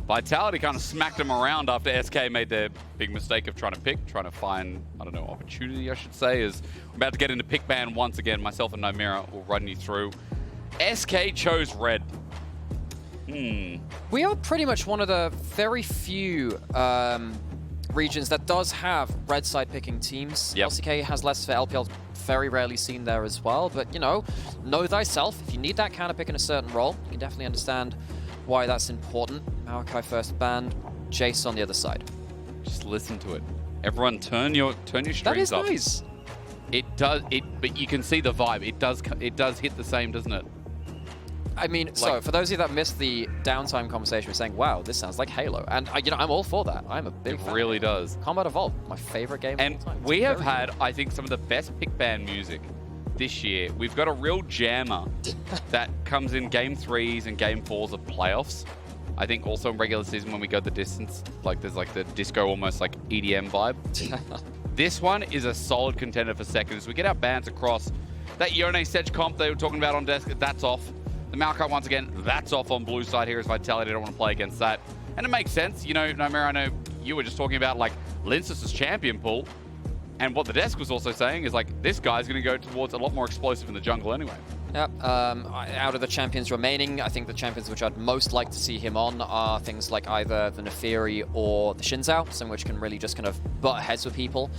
Vitality kind of smacked them around after SK made their big mistake of trying to find, I don't know, opportunity, I should say, as we're about to get into pick ban once again. Myself and Nymaera will run you through. SK chose red. We are pretty much one of the very few regions that does have red side picking teams. Yep. LCK has less for LPL, very rarely seen there as well. But, you know thyself. If you need that counter pick in a certain role, you can definitely understand why that's important. Maokai first banned, Jace on the other side. Just listen to it. Everyone turn your strings up. That is nice. It does, but you can see the vibe. It does hit the same, doesn't it? I mean, so for those of you that missed the downtime conversation, we're saying, wow, this sounds like Halo. And, I'm all for that. I'm a big fan. It really does. Combat Evolved, my favorite game of all time. And we have had, I think, some of the best pick ban music this year. We've got a real jammer that comes in game 3s and game 4s of playoffs. I think also in regular season when we go the distance, like there's like the disco almost like EDM vibe. This one is a solid contender for second. As we get our bans across, that Yone Sej comp they were talking about on desk, that's off. The Maokai once again, that's off on blue side here as Vitality don't want to play against that. And it makes sense. You know, Nymaera, I know you were just talking about like Lyncas' champion pool. And what the desk was also saying is like, this guy's going to go towards a lot more explosive in the jungle anyway. Yep. Out of the champions remaining, I think the champions which I'd most like to see him on are things like either the Neferi or the Shinzao, some which can really just kind of butt heads with people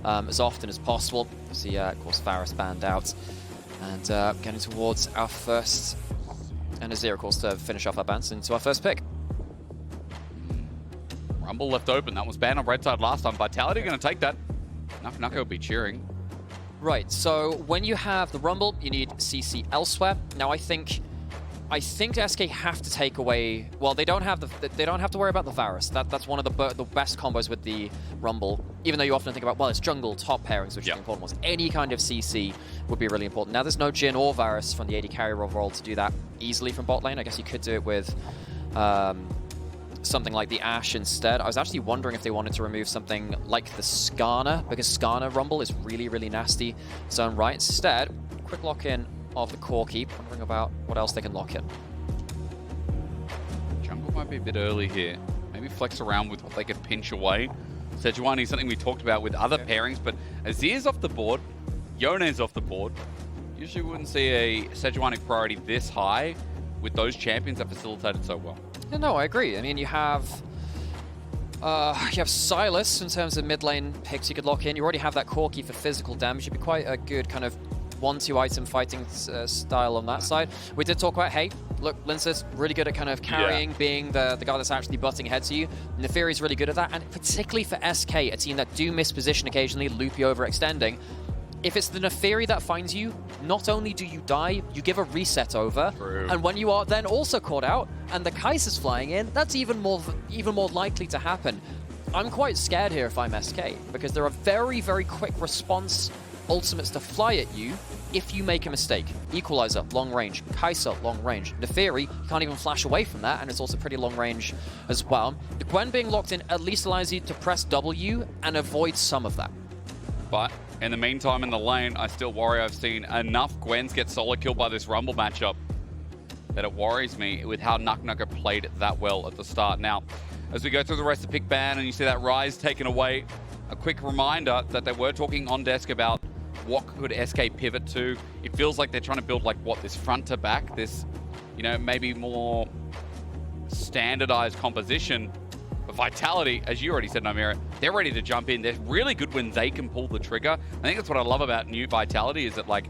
as often as possible. See, of course, Varus banned out. And getting towards our first, and Azir, of course, to finish off our bans into our first pick. Rumble left open. That was banned on red side last time. Vitality going to take that. Nako will be cheering. Right, so when you have the Rumble, you need CC elsewhere. Now I think SK have to take away. Well, they don't have to worry about the Varus. That's one of the best combos with the Rumble. Even though you often think about, well, it's jungle top pairings, which is the important ones. Any kind of CC would be really important. Now there's no Jhin or Varus from the AD carry role to do that easily from bot lane. I guess you could do it with something like the Ashe instead. I was actually wondering if they wanted to remove something like the Skarner, because Skarner Rumble is really, really nasty zone right. Instead, quick lock-in of the Corki. Wondering about what else they can lock in. Jungle might be a bit early here. Maybe flex around with what they could pinch away. Sejuani is something we talked about with other pairings, but Azir's off the board, Yone's off the board. Usually we wouldn't see a Sejuani priority this high with those champions that facilitated so well. No, I agree. I mean, you have Sylas in terms of mid lane picks you could lock in. You already have that Corki for physical damage. It'd be quite a good kind of 1-2 item fighting style on that side. We did talk about, hey, look, Lyncas really good at kind of carrying, being the guy that's actually butting ahead to you. Neferi's really good at that, and particularly for SK, a team that do miss position occasionally, Loopy overextending. If it's the Neferi that finds you, not only do you die, you give a reset over. True. And when you are then also caught out, and the Kai'Sa's flying in, that's even more likely to happen. I'm quite scared here if I'm SK, because there are very, very quick response ultimates to fly at you if you make a mistake. Equalizer, long range. Kai'Sa, long range. Neferi, you can't even flash away from that, and it's also pretty long range as well. The Gwen being locked in at least allows you to press W and avoid some of that. But in the meantime, in the lane, I still worry I've seen enough Gwens get solo killed by this Rumble matchup that it worries me with how Nako played that well at the start. Now, as we go through the rest of pick ban and you see that Rise taken away, a quick reminder that they were talking on desk about what could SK pivot to. It feels like they're trying to build like what, this front to back, this, you know, maybe more standardized composition. But Vitality, as you already said, Nymaera, they're ready to jump in. They're really good when they can pull the trigger. I think that's what I love about new Vitality, is that like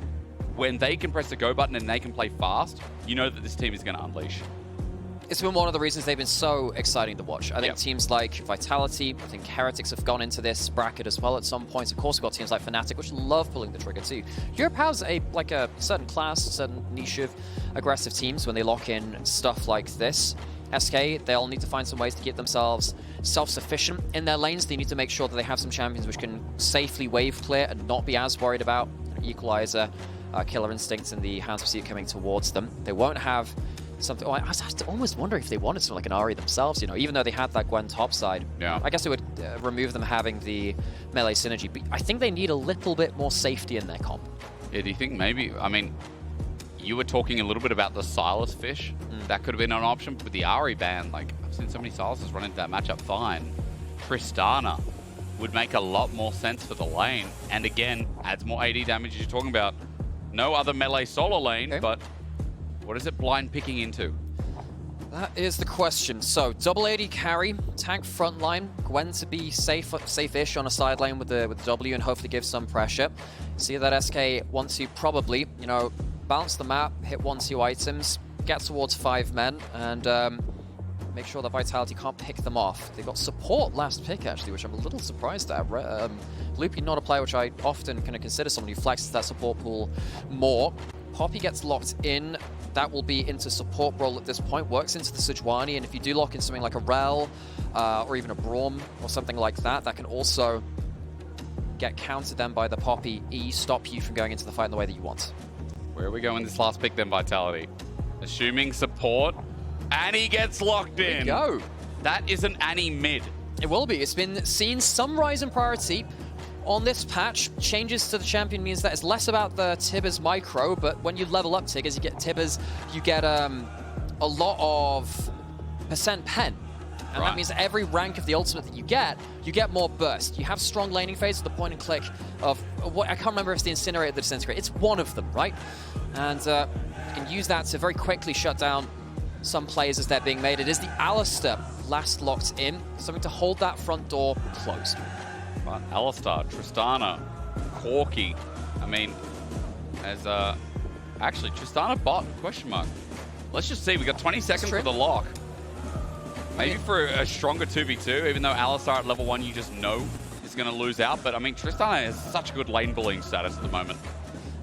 when they can press the go button and they can play fast, you know that this team is going to unleash. It's been one of the reasons they've been so exciting to watch. I think teams like Vitality, I think Heretics have gone into this bracket as well at some points. Of course, we've got teams like Fnatic, which love pulling the trigger too. Europe has a certain class, certain niche of aggressive teams when they lock in stuff like this. SK, they'll need to find some ways to keep themselves self-sufficient in their lanes. They need to make sure that they have some champions which can safely wave clear and not be as worried about Equalizer, Killer Instincts, and the Hound's Pursuit coming towards them. They won't have something. Oh, I was almost wondering if they wanted something like an Ahri themselves, you know, even though they had that Gwen top side. Yeah. I guess it would remove them having the melee synergy, but I think they need a little bit more safety in their comp. Yeah, do you think maybe, I mean, you were talking a little bit about the Silas fish. That could have been an option, but with the Ari ban, like, I've seen so many Silases run into that matchup fine. Tristana would make a lot more sense for the lane, and again, adds more AD damage as you're talking about. No other melee solo lane, but what is it blind picking into? That is the question. So, double AD carry, tank front line, Gwen to be safe-ish on a side lane with the W and hopefully give some pressure. See that SK wants to probably, you know, balance the map, hit 1-2 items, get towards 5 men, and make sure that Vitality can't pick them off. They got support last pick, actually, which I'm a little surprised at. Loopy, not a player which I often kind of consider someone who flexes that support pool more. Poppy gets locked in. That will be into support role at this point, works into the Sejuani, and if you do lock in something like a Rel or even a Braum or something like that, that can also get countered then by the Poppy E, stop you from going into the fight in the way that you want. Where are we going this last pick then, Vitality? Assuming support, Annie gets locked in. There you go. That is an Annie mid. It will be. It's been seen some rise in priority on this patch. Changes to the champion means that it's less about the Tibbers micro, but when you level up Tibbers, you get a lot of percent pen. And that means every rank of the ultimate that you get more burst. You have strong laning phase with the point and click of what I can't remember if it's the Incinerate or the Disintegrate. It's one of them, right? And you can use that to very quickly shut down some plays as they're being made. It is the Alistar last locked in, something to hold that front door closed. But Alistar, Tristana, Corki. I mean, as actually Tristana bot, question mark. Let's just see, we got 20 seconds for the lock. Maybe for a stronger 2v2, even though Alistar at level 1 you just know is going to lose out. But I mean, Tristana has such a good lane bullying status at the moment.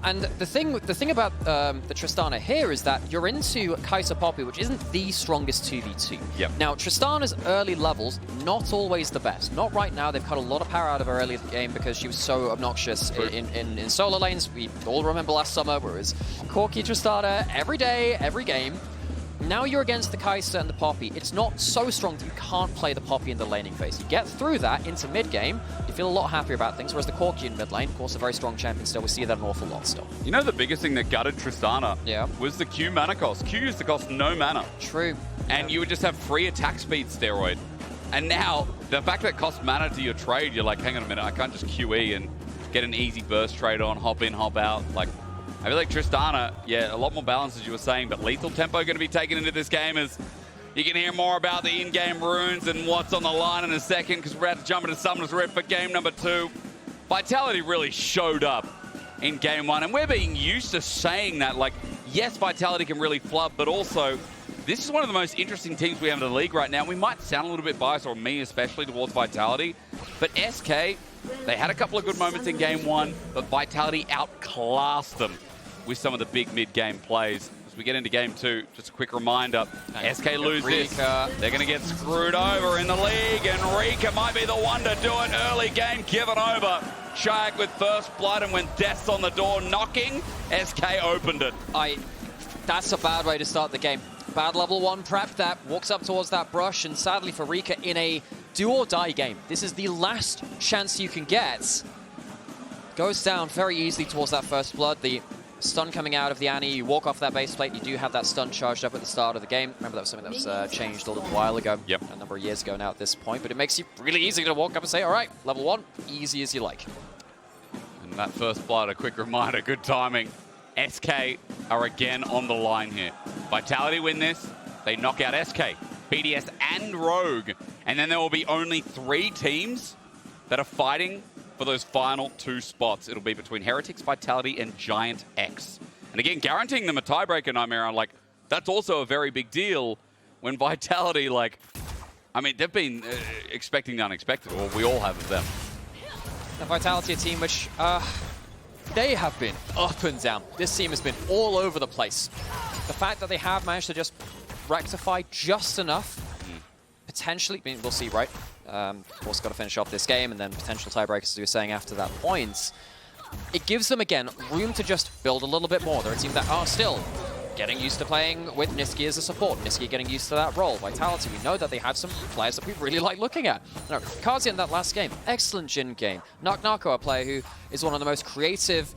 And the thing about the Tristana here is that you're into Kai'Sa Poppy, which isn't the strongest 2v2. Yep. Now, Tristana's early levels, not always the best. Not right now. They've cut a lot of power out of her early in the game because she was so obnoxious in solo lanes. We all remember last summer where it was Corki Tristana every day, every game. Now you're against the Kai'Sa and the Poppy. It's not so strong that you can't play the Poppy in the laning phase. You get through that into mid-game, you feel a lot happier about things, whereas the Corki in mid-lane, of course, a very strong champion still. We see that an awful lot still. You know the biggest thing that gutted Tristana was the Q mana cost. Q used to cost no mana. True. And you would just have free attack speed steroid. And now, the fact that it costs mana to your trade, you're like, hang on a minute, I can't just QE and get an easy burst trade on, hop in, hop out. Like, I feel like Tristana, yeah, a lot more balance as you were saying, but lethal tempo going to be taken into this game as you can hear more about the in-game runes and what's on the line in a second because we're about to jump into Summoner's Rift for game number 2. Vitality really showed up in game 1, and we're being used to saying that, like, yes, Vitality can really flub, but also this is one of the most interesting teams we have in the league right now. We might sound a little bit biased, or me especially, towards Vitality, but SK, they had a couple of good moments in game 1, but Vitality outclassed them with some of the big mid-game plays. As we get into game 2, just a quick reminder, SK lose this, they're going to get screwed over in the league, and Rika might be the one to do it early game, given over. Czajek with first blood, and when death's on the door knocking, SK opened it. That's a bad way to start the game. Bad level 1 prep that walks up towards that brush, and sadly for Rika, in a do-or-die game, this is the last chance you can get. Goes down very easily towards that first blood. The stun coming out of the Annie, you walk off that base plate, you do have that stun charged up at the start of the game. Remember, that was something that was changed a little while ago, a number of years ago now at this point, but it makes you really easy to walk up and say, all right, level 1, easy as you like. And that first blood, a quick reminder, good timing. SK are again on the line here. Vitality win this, they knock out SK, BDS and Rogue, and then there will be only 3 teams that are fighting for those final 2 spots. It'll be between Heretics, Vitality, and Giant X. And again, guaranteeing them a tiebreaker, Nymaera, like, that's also a very big deal when Vitality, like, I mean, they've been expecting the unexpected, or we all have of them. The Vitality, a team which, they have been up and down. This team has been all over the place. The fact that they have managed to just rectify just enough, potentially, I mean, we'll see, right? Of course, got to finish off this game, and then potential tiebreakers, as you were saying, after that point. It gives them, again, room to just build a little bit more. They're a team that are still getting used to playing with Nisqy as a support. Nisqy getting used to that role. Vitality, we know that they have some players that we really like looking at. You know, Carzzy in that last game, excellent Jhin game. Nako, a player who is one of the most creative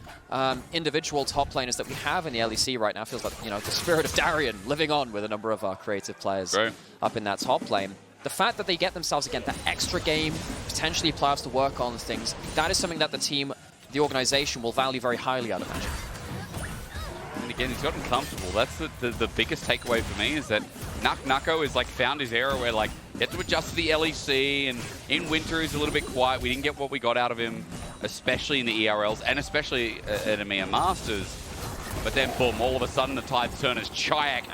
individual top laners that we have in the LEC right now. Feels like, you know, the spirit of Darien living on with a number of our creative players up in that top lane. The fact that they get themselves, again, that extra game, potentially players to work on things, that is something that the team, the organization, will value very highly out of Magic. And again, he's gotten comfortable. That's the biggest takeaway for me, is that Nako is like found his era where like he had to adjust to the LEC, and in winter he's a little bit quiet. We didn't get what we got out of him, especially in the ERLs and especially at EMEA Masters. But then boom, all of a sudden the tides turn as Czajek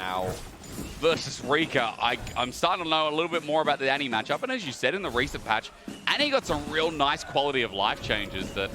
versus Rika. I'm starting to know a little bit more about the Annie matchup, and as you said in the recent patch, Annie got some real nice quality of life changes that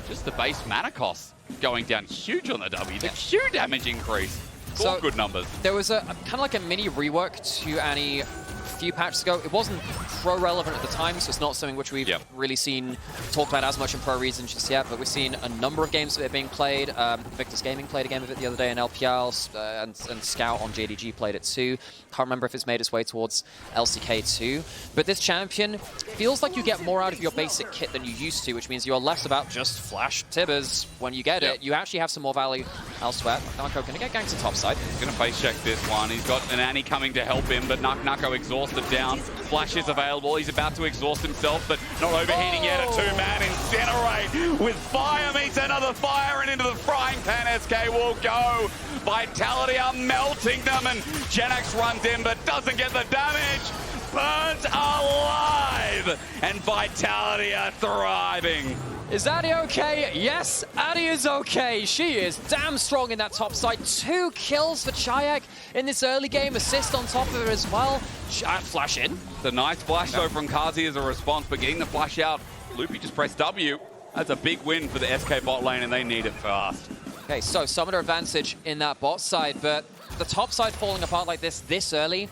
just the base mana cost going down huge on the W. The huge damage increase. All good numbers. There was a kind of like a mini rework to Annie a few patches ago. It wasn't pro-relevant at the time, so it's not something which we've really seen talked about as much in pro regions just yet, but we've seen a number of games of it being played. Victor's Gaming played a game of it the other day in LPL, and Scout on JDG played it too. Can't remember if it's made its way towards LCK too. But this champion feels like you get more out of your basic kit than you used to, which means you're less about just flash Tibbers when you get it. You actually have some more value elsewhere. Nako gonna get ganked to top side. He's gonna face check this one. He's got an Annie coming to help him, but Nako exhausted down. Flash is available. He's about to exhaust himself, but not overheating yet. A two-man incinerate with fire meets another fire, and into the frying pan SK will go. Vitality are melting them, and Genax runs in but doesn't get the damage. Burnt alive, and Vitality are thriving. Is Addy okay? Yes, Addy is okay. She is damn strong in that top side. 2 kills for Czajek in this early game. Assist on top of it as well. Flash in. The nice flash though from Carzzy as a response, but getting the flash out, Loopy just pressed W. That's a big win for the SK bot lane, and they need it fast. Okay, so summoner advantage in that bot side, but the top side falling apart like this early,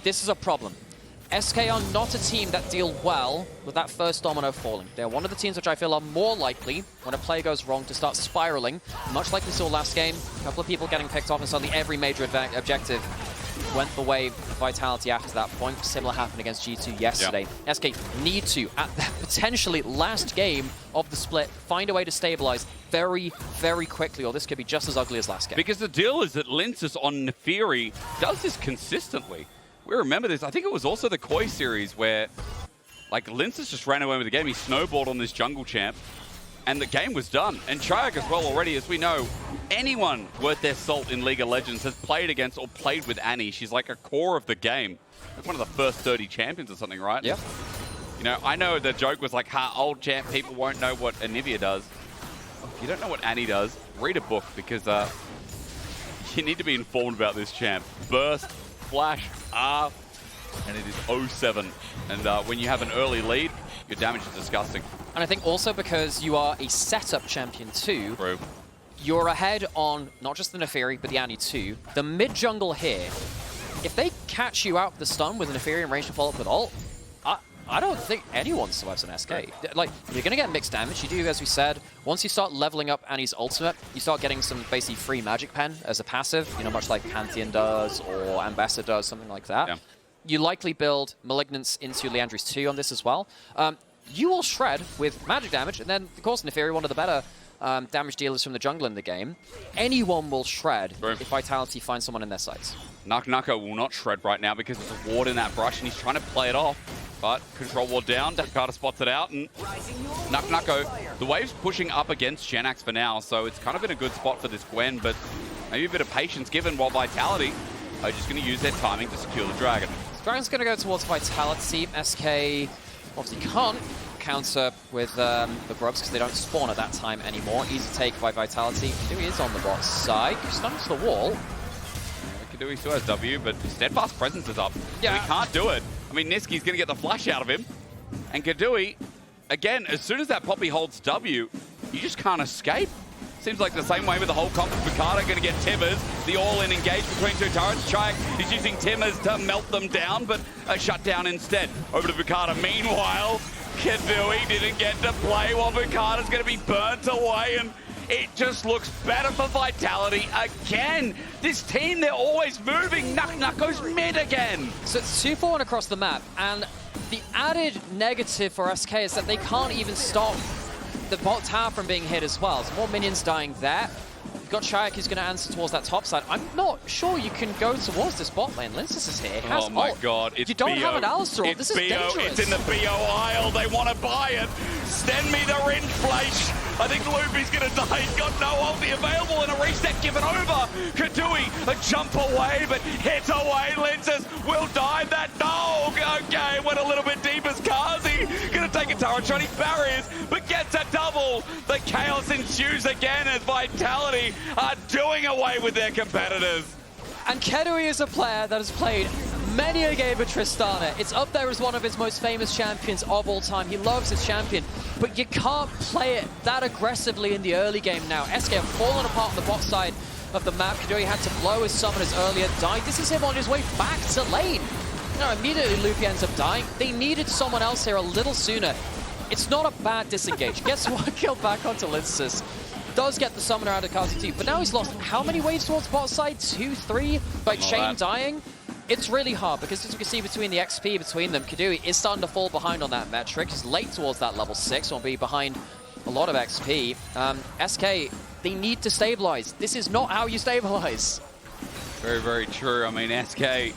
this is a problem. SK are not a team that deal well with that first domino falling. They're one of the teams which I feel are more likely, when a play goes wrong, to start spiraling, much like we saw last game. A couple of people getting picked off, and suddenly every major objective went the way of Vitality after that point. Similar happened against G2 yesterday. SK need to, at the potentially last game of the split, find a way to stabilize very, very quickly, or this could be just as ugly as last game. Because the deal is that Lyncas on Neferi does this consistently. We remember this. I think it was also the Koi series where, like, Lyncas just ran away with the game. He snowballed on this jungle champ, and the game was done. And Czajek as well already, as we know, anyone worth their salt in League of Legends has played against or played with Annie. She's like a core of the game. Like one of the first 30 champions or something, right? Yeah. You know, I know the joke was like, ha, old champ, people won't know what Anivia does. If you don't know what Annie does, read a book, because you need to be informed about this champ. Burst, flash, R, and it is 07. And when you have an early lead, your damage is disgusting. And I think also because you are a setup champion too, True. You're ahead on not just the Neferi, but the Annie too. The mid jungle here, if they catch you out with the stun with a Neferi and range to follow up with ult, I don't think anyone survives an SK. Like, you're going to get mixed damage. You do, as we said, once you start leveling up Annie's ultimate, you start getting some basically free magic pen as a passive, you know, much like Pantheon does or Ambassador does, something like that. Yeah. You likely build Malignance into Liandry's 2 on this as well. You will shred with magic damage, and then, of course, Neferi, one of the better damage dealers from the jungle in the game. Anyone will shred if Vitality finds someone in their sights. Nako will not shred right now because there's a ward in that brush, and he's trying to play it off. But control ward down, Boukada spots it out, and Nako, the wave's pushing up against Genax for now, so it's kind of in a good spot for this Gwen, but maybe a bit of patience given, while Vitality are just going to use their timing to secure the dragon. Dragon's going to go towards Vitality. SK obviously can't counter with the Grubs because they don't spawn at that time anymore. Easy take by Vitality. Keduii is on the bot side. Stuns the wall. Keduii still has W, but Steadfast Presence is up. Yeah. So he can't do it. I mean, Nisqy's going to get the flash out of him. And Keduii, again, as soon as that Poppy holds W, you just can't escape. Seems like the same way with the whole comp. Boukada going to get Timbers. The all-in engage between two turrets. Czajek is using Timbers to melt them down, but a shutdown instead. Over to Boukada. Meanwhile, Keduii didn't get to play while Boukada's going to be burnt away, and It just looks better for Vitality again. This team, they're always moving. Naak goes mid again. So it's 2-4-1 across the map, and the added negative for SK is that they can't even stop the bot tower from being hit as well. So more minions dying there. You've got Czajek who's going to answer towards that top side. I'm not sure you can go towards this bot lane. Lyncas is here. Oh my god, it's You don't BO. have an Alistar. This is BO. dangerous. It's in the BO aisle. They want to buy it. Send me the Ringe Flash. I think Loopy's going to die. He's got no ulti available and a reset given over. Keduii, a jump away, but hit away. Lyncas will die. That no. Okay, went a little bit deep as Carzzy. Going to take a tower, trying barriers, but gets a double. The chaos ensues again as Vitality are doing away with their competitors. And Keduii is a player that has played many a game with Tristana. It's up there as one of his most famous champions of all time. He loves his champion, but you can't play it that aggressively in the early game now. SK have fallen apart on the bot side of the map. Keduii had to blow his summoners earlier, died. This is him on his way back to lane. No, immediately Loopy ends up dying. They needed someone else here a little sooner. It's not a bad disengage. Gets one kill back onto Lyncas. Does get the summoner out of Carzzy too, but now he's lost how many waves towards bot side? 2, 3? By Chain dying? It's really hard because as you can see between the XP between them, Keduii is starting to fall behind on that metric. He's late towards that level 6, will be behind a lot of XP. SK, they need to stabilize. This is not how you stabilize. Very, very true. I mean, SK,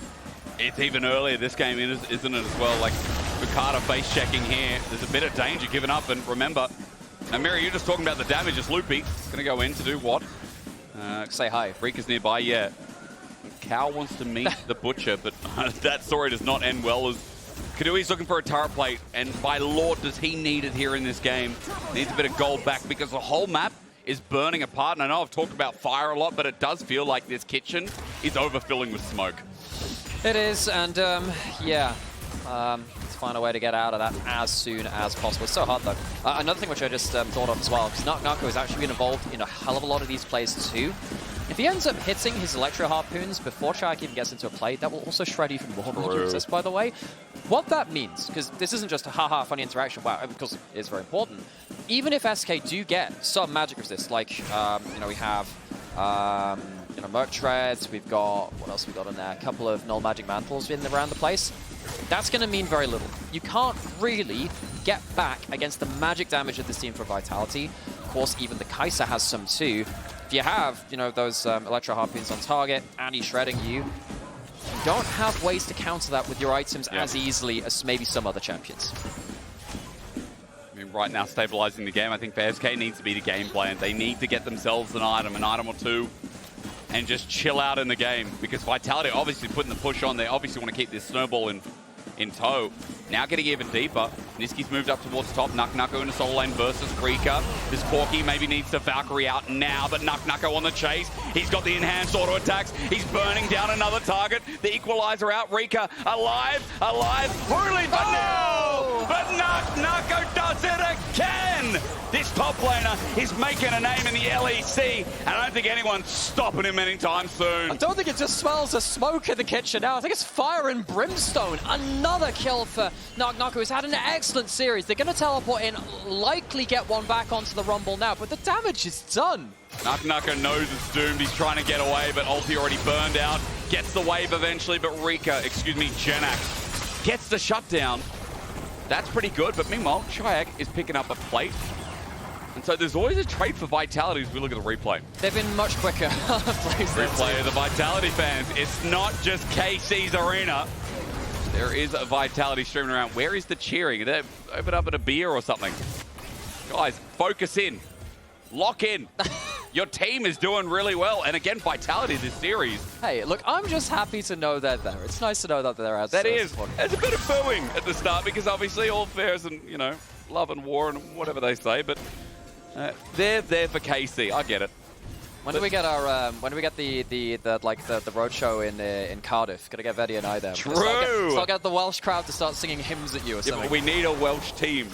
it's even earlier this game, isn't it, as well? Like, Boukada face checking here. There's a bit of danger given up, and remember, Nymaera, you're just talking about the damage. It's Loopy. Going to go in to do what? Say hi. Rika's nearby, yeah. Cow wants to meet the Butcher, but that story does not end well as Keduii's looking for a turret plate, and by Lord, does he need it here in this game. Needs a bit of gold back because the whole map is burning apart. And I know I've talked about fire a lot, but it does feel like this kitchen is overfilling with smoke. It is, and yeah. Let's find a way to get out of that as soon as possible. It's so hard, though. Another thing which I just thought of as well, because Nako has actually been involved in a hell of a lot of these plays too. If he ends up hitting his Electro Harpoons before Czajek even gets into a play, that will also shred even more modules, this, by the way. What that means, because this isn't just a haha funny interaction, wow, because it is very important. Even if SK do get some magic resist, like, you know, we have, you know, Merc Treads, we've got, what else we got in there? A couple of Null Magic Mantles in around the place. That's going to mean very little. You can't really get back against the magic damage of this team for Vitality. Of course, even the Kai'Sa has some too. If you have, you know, those Electro Harpoons on target and he's shredding you, you don't have ways to counter that with your items as easily as maybe some other champions. I mean, right now, stabilizing the game, I think for SK needs to be the game plan. They need to get themselves an item or two, and just chill out in the game, because Vitality obviously putting the push on. They obviously want to keep this snowball in tow. Now getting even deeper. Niski's moved up towards the top. Nako in a solo lane versus Rika. This Corki maybe needs to Valkyrie out now, but Nako on the chase. He's got the enhanced auto attacks. He's burning down another target. The equalizer out. Rika alive. Hurling, but no! But Nako does it again! This top laner is making a name in the LEC, and I don't think anyone's stopping him anytime soon. I don't think it just smells of smoke in the kitchen now. I think it's fire and brimstone. Another kill for Nako, who's had an excellent series. They're going to teleport in, likely get one back onto the Rumble now, but the damage is done. Nako knows it's doomed. He's trying to get away, but ulti already burned out. Gets the wave eventually, but Jenak gets the shutdown. That's pretty good, but meanwhile, Czajek is picking up a plate. And so there's always a trait for Vitality as we look at the replay. They've been much quicker on the plays. Replay of the Vitality fans. It's not just KC's arena. There is a Vitality streaming around. Where is the cheering? They open up at a beer or something. Guys, focus in. Lock in. Your team is doing really well. And again, Vitality this series. Hey, look, I'm just happy to know they're there. It's nice to know that they're out. That is. There's a bit of booing at the start because obviously all fairs and, you know, love and war and whatever they say, but they're there for KC. I get it. When do we get our when do we get the roadshow in Cardiff? Gotta get Vetti and I there. True. So I'll get the Welsh crowd to start singing hymns at you or something. But we need a Welsh team.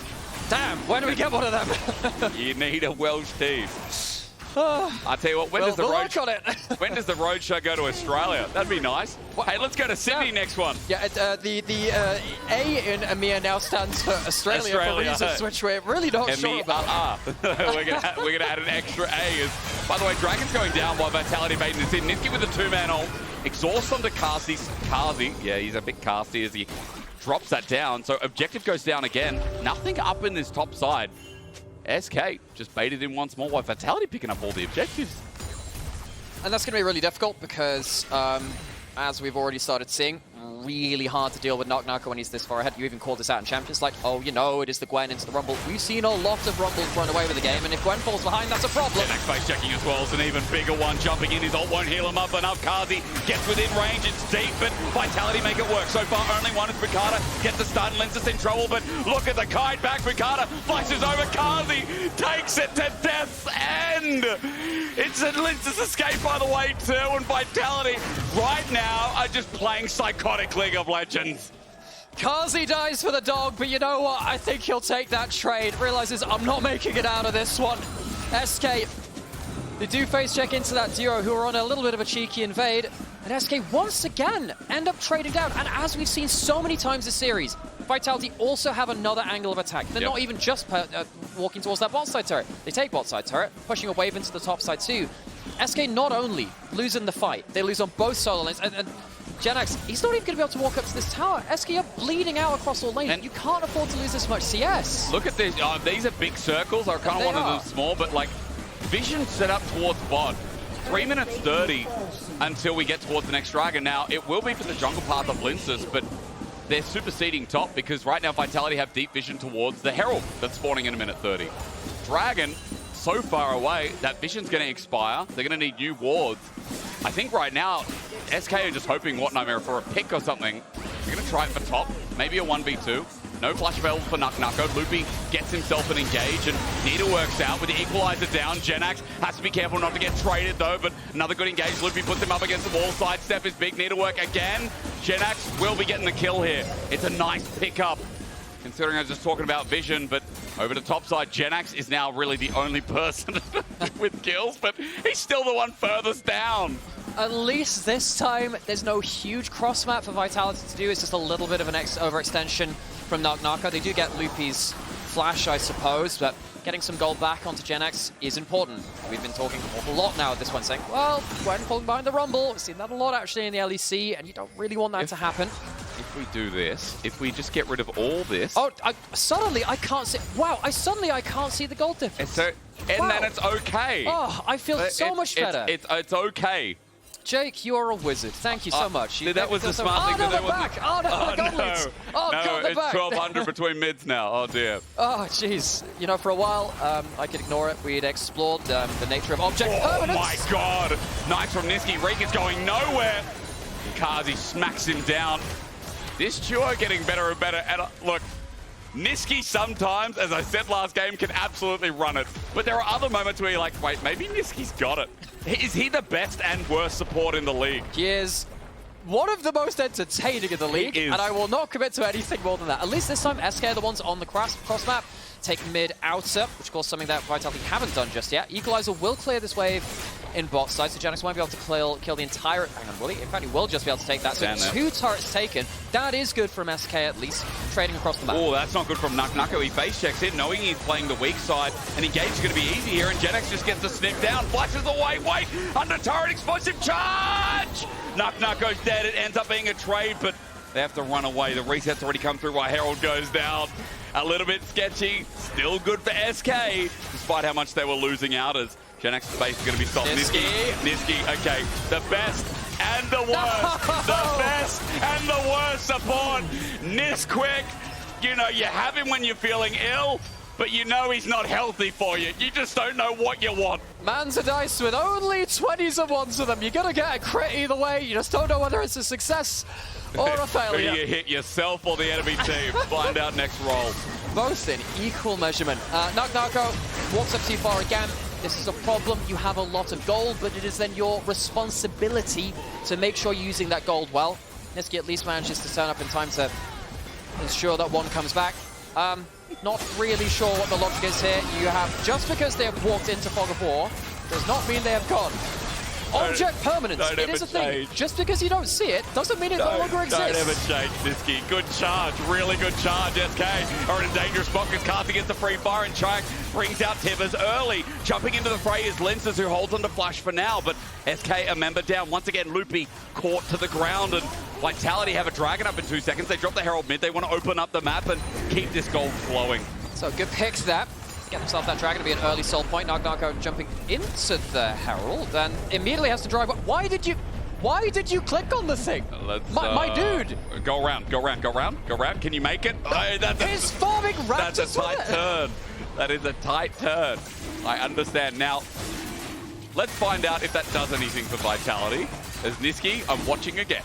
Damn, when do we get one of them? You need a Welsh team. I tell you what, when does the road show go to Australia? That'd be nice. Hey, let's go to Sydney next one. Yeah, the A in EMEA now stands for Australia. For reasons which we're really not sure about. We're gonna add an extra A. By the way, Dragon's going down while Vitality baiting this in. Niski with a 2-man ult. Exhaust onto Carzzy. Yeah, he's a bit casty as he drops that down. So objective goes down again. Nothing up in this top side. SK just baited in once more while Vitality picking up all the objectives. And that's going to be really difficult because, as we've already started seeing, really hard to deal with Nako when he's this far ahead. You even called this out in Champions, like, oh, you know, it is the Gwen into the Rumble. We've seen a lot of Rumbles run away with the game, and if Gwen falls behind, that's a problem. Next face checking as well is an even bigger one. Jumping in, his ult won't heal him up enough. Carzzy gets within range, it's deep, but Vitality make it work. So far, only one is Boukada. Gets the stun, Lyncas in trouble, but look at the kite back. Boukada flashes over Carzzy, takes it to death's end. It's a Lyncas escape, by the way, too, and Vitality right now are just playing psychotic League of Legends. Carzzy dies for the dog, but you know what? I think he'll take that trade. Realizes I'm not making it out of this one. SK, they do face check into that duo who are on a little bit of a cheeky invade. And SK once again end up trading down. And as we've seen so many times this series, Vitality also have another angle of attack. They're not even just walking towards that bot side turret. They take bot side turret, pushing a wave into the top side too. SK not only losing the fight, they lose on both solo lanes. And Genax, he's not even going to be able to walk up to this tower. SK are bleeding out across all lanes. And you can't afford to lose this much CS. Look at this. These are big circles. I kind of wanted them small, but like Vision set up towards bot. 3 minutes 30 until we get towards the next Dragon. Now, it will be for the jungle path of Lyncas, but they're superseding top because right now Vitality have deep vision towards the Herald that's spawning in a minute 30. Dragon, so far away, that vision's going to expire. They're going to need new wards. I think right now, SK are just hoping, Nymaera, for a pick or something. They're going to try it for top, maybe a 1v2. No flash available for Nako. Loopy gets himself an engage, and Nita works out with the equalizer down. Genax has to be careful not to get traded, though, but another good engage. Loopy puts him up against the wall. Sidestep is big. Nita work again. Genax will be getting the kill here. It's a nice pickup, considering I was just talking about vision, but over the top side, Genax is now really the only person with kills, but he's still the one furthest down. At least this time, there's no huge cross map for Vitality to do. It's just a little bit of an overextension from Nako. They do get Loopy's flash, I suppose, but getting some gold back onto Genax is important. We've been talking an awful lot now at this one, saying, well, Gwen falling behind the Rumble. We've seen that a lot actually in the LEC, and you don't really want that to happen. If we do this, if we just get rid of all this... Oh, suddenly I can't see... Wow, suddenly I can't see the gold difference. Then it's okay. Oh, I feel so much better. It's okay. Jake, you are a wizard. Thank you so much. That was the smart thing. Oh, no, back. Oh, no, no, it's back. 1200 between mids now. Oh, dear. Oh, jeez. You know, for a while, I could ignore it. We'd explored the nature of object permanence. Oh, my God. Nice from Niski. Reek is going nowhere. Carzzy smacks him down. This duo getting better and better. And look, Niski sometimes, as I said last game, can absolutely run it. But there are other moments where you're like, wait, maybe Niski's got it. Is he the best and worst support in the league? He is one of the most entertaining in the league, and I will not commit to anything more than that. At least this time, SK are the ones on the cross map. Take mid outer, which of course something that Vitality haven't done just yet. Equalizer will clear this wave in bot side, so Genax won't be able to kill the entire... Hang on, will he? In fact, he will just be able to take that. So 2 turrets taken. That is good from SK at least, trading across the map. Oh, that's not good from Nako. He face checks in, knowing he's playing the weak side, and engage is going to be easy here, and Genax just gets the sniff down, flashes away, wait, under turret, explosive charge! Nako's dead, it ends up being a trade, but they have to run away. The reset's already come through while Herald goes down. A little bit sketchy, still good for SK, despite how much they were losing out as Genax's base is going to be stopped. Niski, okay. The best and the worst. The best and the worst support. Nisquick, you know, you have him when you're feeling ill, but you know he's not healthy for you. You just don't know what you want. Man's a dice with only 20s and 1s of them. You're going to get a crit either way. You just don't know whether it's a success or a failure. You hit yourself or the enemy team. Find out next roll. Both in equal measurement. Nako walks up too far again. This is a problem. You have a lot of gold, but it is then your responsibility to make sure you're using that gold well. Niski at least manages to turn up in time to ensure that one comes back. Not really sure what the logic is here. You have, just because they have walked into Fog of War, does not mean they have gone. Object permanence, it is a thing. Just because you don't see it, doesn't mean it no longer exists. Don't ever change, Niski. Good charge, really good charge. SK are in a dangerous spot because Carzzy gets the free fire and Czajek brings out Tibbers early. Jumping into the fray is Lyncas, who holds on to Flash for now, but SK a member down. Once again, Loopy caught to the ground, and Vitality have a Dragon up in 2 seconds. They drop the Herald mid. They want to open up the map and keep this gold flowing. So good picks that. Get himself that Dragon to be an early soul point. Nako jumping into the Herald and immediately has to drive. Why did you click on the thing? My dude! Go around. Can you make it? He's farming Raptors. That's a tight turn. That is a tight turn. I understand. Now, let's find out if that does anything for Vitality. As Niski, I'm watching again.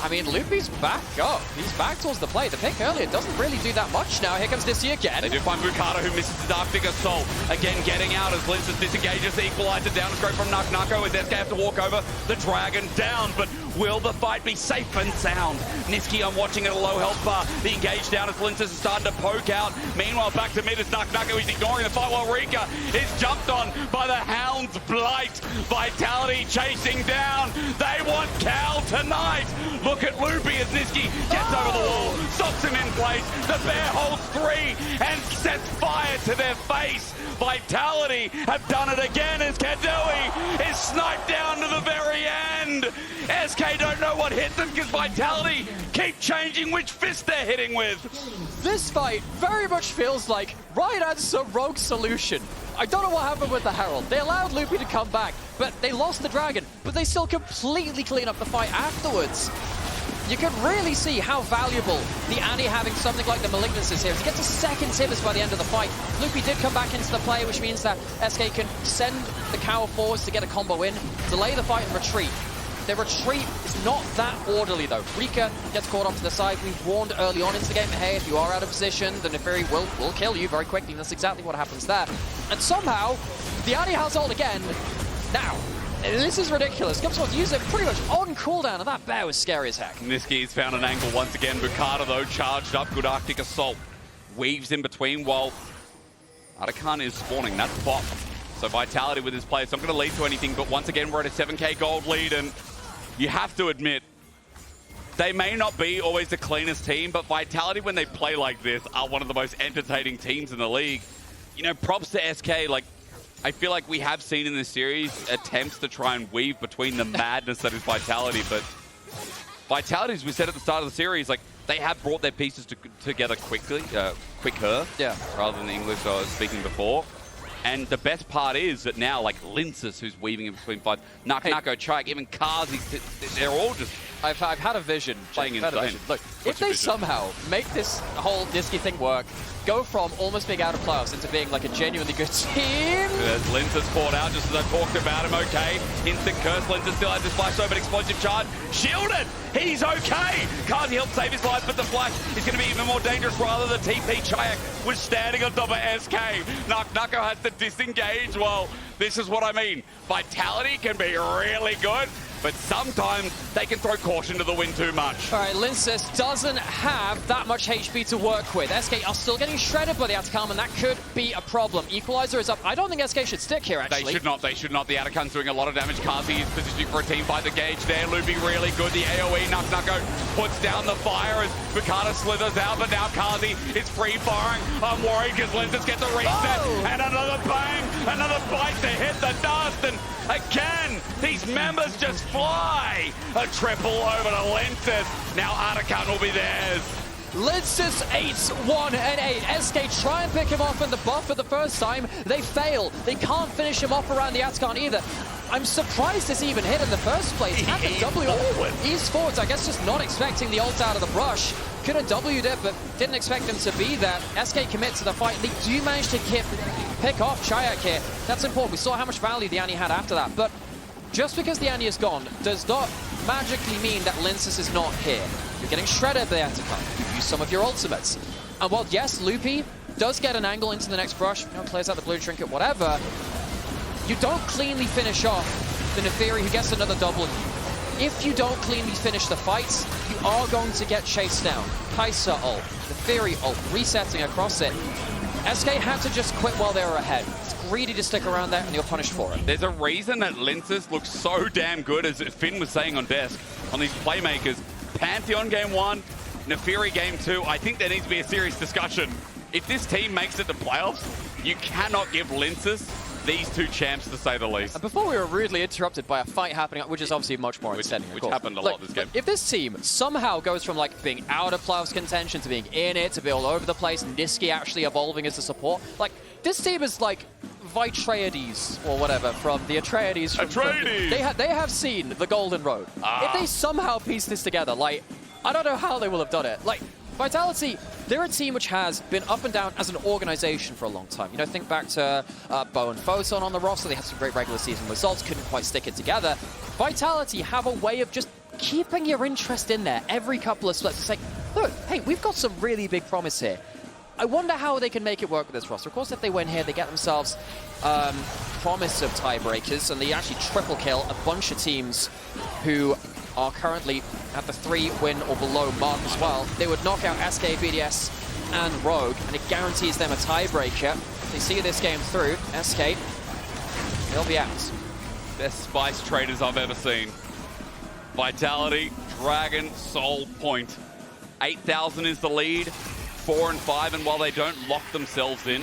I mean, Loopy's back up. He's back towards the play. The pick earlier doesn't really do that much now. Here comes Dizzy again. They do find Boukada, who misses the Dark Figure Soul. Again, getting out as Lyncas disengages the Equalizer down. Straight from Nako as SK have to walk over the Dragon down. But will the fight be safe and sound? Niski, I'm watching at a low health bar. The engage down as Lyncas is starting to poke out. Meanwhile, back to mid is Nako. He's ignoring the fight while Rika is jumped on by the Hound's Blight. Vitality chasing down. They want Cal tonight. Look at Loopy as Niski gets over the wall, stops him in place. The bear holds 3 and sets fire to their face. Vitality have done it again as Keduii is sniped down to the very end. SK don't know what hit them because Vitality keep changing which fist they're hitting with. This fight very much feels like right answer, rogue solution. I don't know what happened with the Herald. They allowed Loopy to come back, but they lost the Dragon, but they still completely clean up the fight afterwards. You can really see how valuable the Annie having something like the Malignance is here. He gets a second Tibbers by the end of the fight. Loopy did come back into the play, which means that SK can send the Cow forwards to get a combo in, delay the fight and retreat. Their retreat is not that orderly though. Rika gets caught off to the side. We've warned early on into the game, hey, if you are out of position, the Neferi will kill you very quickly. That's exactly what happens there. And somehow, the Annie has ult again. Now, this is ridiculous. Gubsworth used it pretty much on cooldown, and that bear was scary as heck. Niski's found an angle once again. Boukada, though, charged up. Good Arctic Assault. Weaves in between while Arakan is spawning. That's bot. So Vitality with his play. It's not going to lead to anything, but once again, we're at a 7k gold lead, and you have to admit, they may not be always the cleanest team, but Vitality, when they play like this, are one of the most entertaining teams in the league. You know, props to SK, like, I feel like we have seen in this series attempts to try and weave between the madness that is Vitality, but Vitality, as we said at the start of the series, like, they have brought their pieces together quickly, quicker, rather than the English I was speaking before. And the best part is that now, like, Lyncas, who's weaving in between fights, Nako, Czajek, even Carzzy, they're all just I've had a vision. Playing insane. Look, if they somehow make this whole Niski thing work, go from almost being out of playoffs into being like a genuinely good team. There's Lyncas fought out just as I talked about him, okay. Instant curse, Lyncas still has his flash over, explosive charge, shielded! He's okay! Carzzy helped save his life, but the flash is going to be even more dangerous rather than TP. Czajek was standing on top of SK. Nako has to disengage. Well, this is what I mean. Vitality can be really good, but sometimes they can throw caution to the wind too much. All right, Lyncas doesn't have that much HP to work with. SK are still getting shredded by the Atacama, and that could be a problem. Equalizer is up. I don't think SK should stick here, actually. They should not. The Atacan's doing a lot of damage. Carzzy is positioning for a team fight. The gauge there, Loopy really good. The AoE, Nako puts down the fire as Boukada slithers out, but now Carzzy is free firing. I'm worried because Lyncas gets a reset, and another bang, another bite to hit the dust, and again, these members just fly. A triple over to Lyncas. Now Atacan will be theirs. Lyncas 8-1-8. SK try and pick him off in the buff for the first time. They fail. They can't finish him off around the Atacan either. I'm surprised this even hit in the first place. At the W, he's forwards. I guess just not expecting the ult out of the brush. Could have W'd it, but didn't expect him to be there. SK commit to the fight. They do manage to pick off Czajek here. That's important. We saw how much value the Annie had after that. But just because the Annie is gone does not magically mean that Lyncas is not here. You're getting shredded by the Atacama. You've used some of your ultimates. And while, yes, Loopy does get an angle into the next brush, clears out the blue trinket, whatever, you don't cleanly finish off the Neferi, who gets another W. If you don't cleanly finish the fights, you are going to get chased down. Kai'Sa ult, Neferi ult, resetting across it. SK had to just quit while they were ahead. It's greedy to stick around there, and you're punished for it. There's a reason that Lyncas looks so damn good, as Finn was saying on desk, on these playmakers. Pantheon game 1, Nefiri game 2. I think there needs to be a serious discussion. If this team makes it to playoffs, you cannot give Lyncas these two champs, to say the least. And before we were rudely interrupted by a fight happening, which is obviously much more exciting. Which happened a lot this game. If this team somehow goes from like being out of playoffs contention to being in it, to be all over the place, Nisqy actually evolving as a support, like this team is like Vitreides or whatever from the Atreides. They have seen the Golden Road. If they somehow piece this together, like I don't know how they will have done it. Like Vitality, they're a team which has been up and down as an organization for a long time. You know, think back to Bo and Photon on the roster. They had some great regular season results, couldn't quite stick it together. Vitality have a way of just keeping your interest in there every couple of splits. It's like, look, hey, we've got some really big promise here. I wonder how they can make it work with this roster. Of course, if they win here, they get themselves promise of tiebreakers, and they actually triple kill a bunch of teams who are currently at the 3-win or below mark as well. They would knock out SK, BDS, and Rogue, and it guarantees them a tiebreaker. They see this game through. SK, they'll be out. Best spice traders I've ever seen. Vitality, Dragon, Soul, Point. 8,000 is the lead, 4 and 5, and while they don't lock themselves in,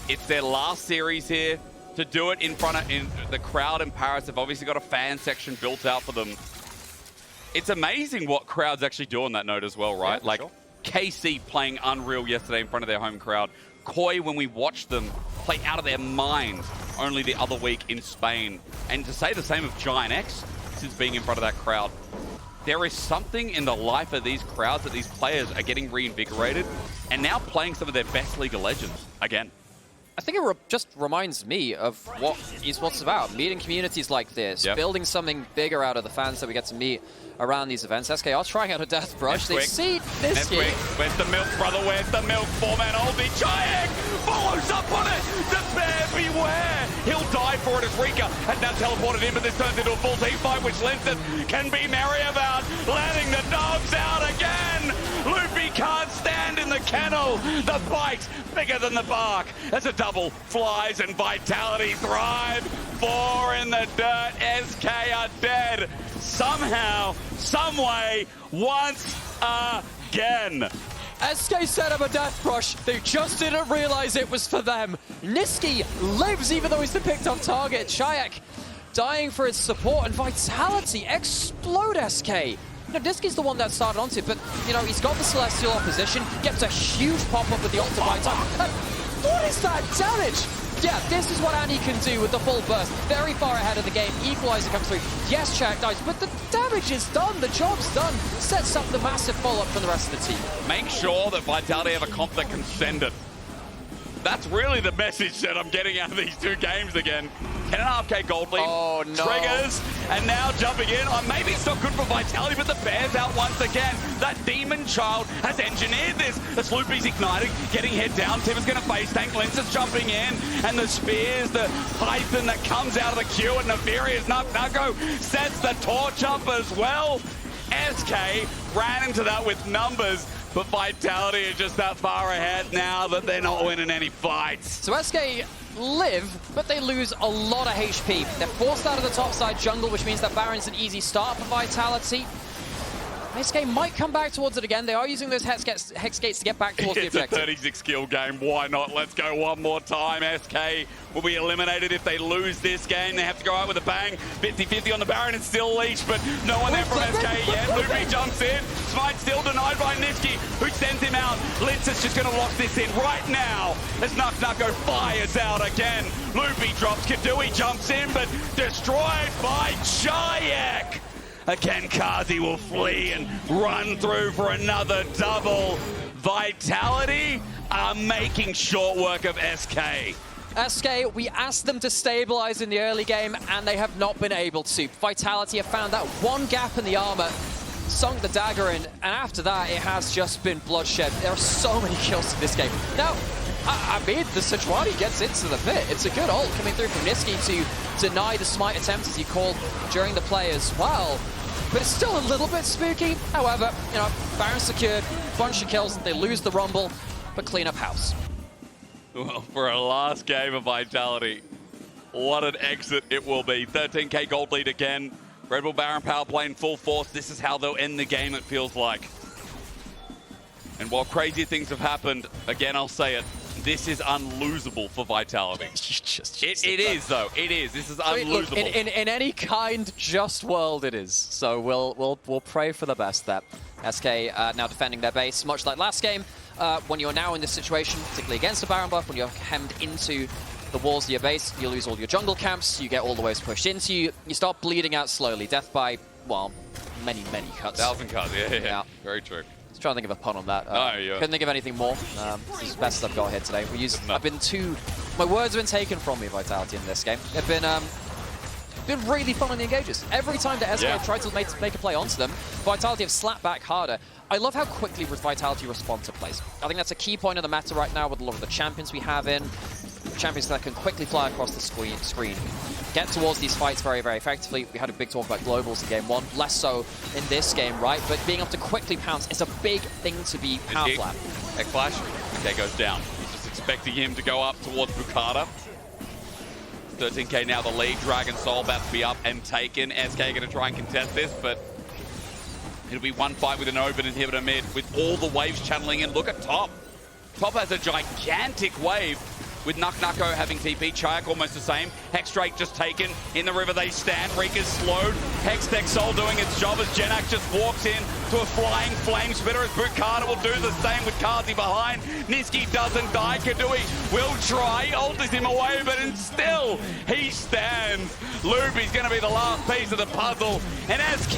it's their last series here. To do it in front of the crowd in Paris, they've obviously got a fan section built out for them. It's amazing what crowds actually do on that note as well, right? Yeah, like sure. KC playing unreal yesterday in front of their home crowd. Koi, when we watched them play out of their minds only the other week in Spain. And to say the same of Giant X since being in front of that crowd. There is something in the life of these crowds that these players are getting reinvigorated and now playing some of their best League of Legends again. I think it just reminds me of what esports is about. Meeting communities like this, building something bigger out of the fans that we get to meet around these events. SK are trying out a Death Brush. They see Nisqy. Where's the milk, brother? Where's the milk? 4-man ulti. Czajek follows up on it. The bear beware. He'll die for it as Rika has now teleported in, but this turns into a full team fight, which Lyncas can be merry about. Letting the dogs out again. Loopy can't stand in the kennel. The bite bigger than the bark. As a double flies and Vitality thrive. 4 in the dirt. SK are dead. Somehow, someway, once again. SK set up a Death Brush. They just didn't realize it was for them. Nisqy lives even though he's the picked up target. Czajek dying for his support, and Vitality explode SK. You know, Nisqy's the one that started onto it, but you know, he's got the Celestial opposition, gets a huge pop-up with the Ultimate. What is that damage? Yeah, this is what Annie can do with the full burst. Very far ahead of the game. Equalizer comes through. Yes, Czajek dies, but the damage is done. The job's done. Sets up the massive follow-up from the rest of the team. Make sure that Vitality have a comp that can send it. That's really the message that I'm getting out of these two games again. 10.5k gold lead. Oh, no. Triggers, and now jumping in. Maybe it's not good for Vitality, but the Bear's out once again. That Demon Child has engineered this. The Loopy's igniting, getting head down. Tim is going to face tank. Lyncas jumping in, and the spears, the Python that comes out of the queue, and Nefiri's Nako sets the torch up as well. SK ran into that with numbers, but Vitality are just that far ahead now that they're not winning any fights. So SK live, but they lose a lot of HP. They're forced out of the top side jungle, which means that Baron's an easy start for Vitality. SK might come back towards it again. They are using those hex gates to get back towards the objective. It's a 36 kill game. Why not? Let's go one more time. SK will be eliminated if they lose this game. They have to go out with a bang. 50-50 on the Baron. It's still Leech, but no one there from SK yet. Loopy jumps in. Smite still denied by Nisqy, who sends him out. Lyncas just going to lock this in right now as Nako fires out again. Loopy drops. Keduii jumps in, but destroyed by Czajek. Again, Carzzy will flee and run through for another double. Vitality are making short work of SK. SK, we asked them to stabilize in the early game, and they have not been able to. Vitality have found that one gap in the armor, sunk the dagger in, and after that, it has just been bloodshed. There are so many kills in this game. Now, I mean, the Sejuani gets into the pit. It's a good ult coming through from Nisqy to deny the smite attempt, as he called during the play as well. But it's still a little bit spooky. However, you know, Baron secured, bunch of kills. They lose the Rumble, but clean up house. Well, for a last game of Vitality, what an exit it will be. 13k gold lead again. Red Bull Baron power play in full force. This is how they'll end the game, it feels like. And while crazy things have happened, again, I'll say it, this is unlosable for Vitality. It is, though. It is. This is unlosable. In any kind, just world it is. So we'll pray for the best there. SK now defending their base, much like last game. When you're now in this situation, particularly against a Baron buff, when you're hemmed into the walls of your base, you lose all your jungle camps, you get all the waves pushed into you, you start bleeding out slowly. Death by, well, many cuts. 1,000 cuts, yeah. Very true. I was trying to think of a pun on that. Yeah. Couldn't think of anything more. This is the best I've got here today. My words have been taken from me, Vitality, in this game. They've been really fun on the engages. Every time that SK have tried to make a play onto them, Vitality have slapped back harder. I love how quickly Vitality respond to plays. I think that's a key point of the meta right now with a lot of the champions we have in. Champions that can quickly fly across the screen. Get towards these fights very effectively. We had a big talk about globals in game one, less so in this game, right? But being able to quickly pounce is a big thing to be powerful at. Egg flash, okay, goes down. He's just expecting him to go up towards Boukada. 13k now the lead. Dragon Soul about to be up and taken. SK going to try and contest this, but it'll be one fight with an open inhibitor mid with all the waves channeling in. Look at top. Top has a gigantic wave with Nako having TP. Czajek almost the same. Hexdrake just taken. In the river they stand. Rika's slowed. Hextech Soul doing its job as Jenak just walks in to a flying flame spitter as Boukada will do the same with Carzzy behind. Niski doesn't die. Keduii will try. Alters him away, but still he stands. Loopy's going to be the last piece of the puzzle. And SK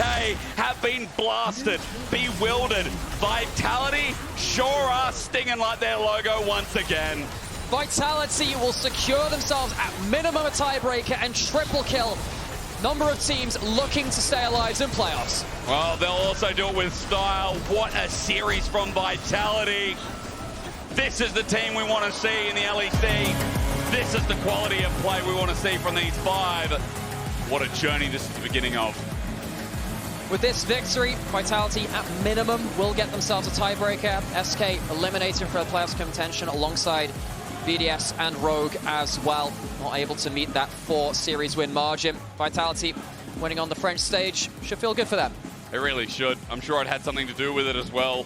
have been blasted, bewildered. Vitality sure are stinging like their logo once again. Vitality will secure themselves at minimum a tiebreaker and triple kill. Number of teams looking to stay alive in playoffs. Well, they'll also do it with style. What a series from Vitality. This is the team we want to see in the LEC. This is the quality of play we want to see from these five. What a journey this is the beginning of. With this victory, Vitality at minimum will get themselves a tiebreaker. SK eliminated for the playoffs contention alongside BDS and Rogue as well. Not able to meet that 4-series win margin. Vitality winning on the French stage should feel good for them. It really should. I'm sure it had something to do with it as well.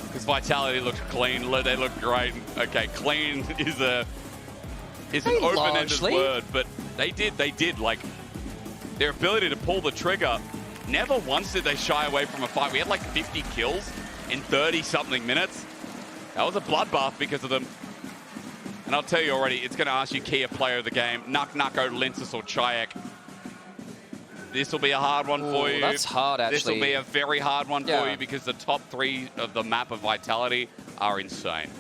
Because Vitality looked clean. They looked great. Okay, clean is an open-ended word, but they did. Like, their ability to pull the trigger, never once did they shy away from a fight. We had like 50 kills in 30-something minutes. That was a bloodbath because of them. And I'll tell you already, it's going to ask you key a player of the game. Nako, Lyncas, or Czajek. This will be a hard one for you. That's hard, actually. This will be a very hard one for you because the top three of the map of Vitality are insane.